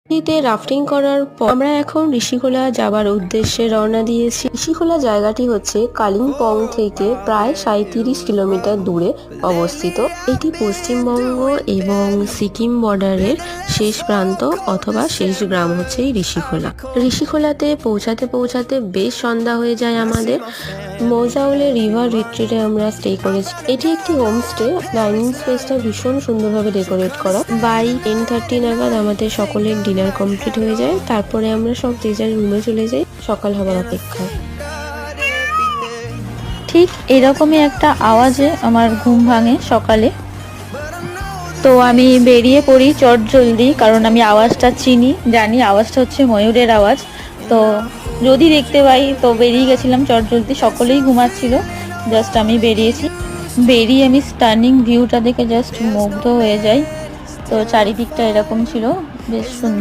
নদীতে রাফটিং করার পর আমরা এখন ঋষিখোলা যাবার উদ্দেশ্যে রওনা দিয়েছি। ঋষিখোলা জায়গাটি হচ্ছে কালিম্পং থেকে প্রায় 37 কিলোমিটার দূরে অবস্থিত। এটি পশ্চিমবঙ্গ এবং সিকিম বর্ডারের শেষ প্রান্ত অথবা শেষ গ্রাম হচ্ছে এই ঋষিখোলা। ঋষিখোলাতে পৌঁছাতে পৌঁছাতে বেশ সন্ধ্যা হয়ে যায় আমাদের। মৌজাউলে রিভার রিট্রিটে আমরা স্টে করেছি। এটি একটি হোমস্টে। ডাইনিং স্পেসটা ভীষণ সুন্দরভাবে ডেকোরেট করা। বাই 10:30 নাগাদ আমাদের সকলের ডিনার কমপ্লিট হয়ে যায়। তারপরে আমরা সব যে যার রুমে চলে যাই সকাল হবার অপেক্ষায়। ঠিক এরকমই একটা আওয়াজে আমার ঘুম ভাঙে সকালে। তো আমি বেরিয়ে পড়ি চটজলদি, কারণ আমি আওয়াজটা চিনি, জানি আওয়াজটা হচ্ছে ময়ূরের আওয়াজ। তো যদি দেখতে পাই তো বেরিয়ে গেছিলাম চটজলদি। সকলেই ঘুমাচ্ছিল, জাস্ট আমি বেরিয়েছি। বেরিয়ে আমি স্টার্নিং ভিউটা দেখে জাস্ট মুগ্ধ হয়ে যাই। তো চারিদিকটা এরকম ছিল, বেশ সুন্দর।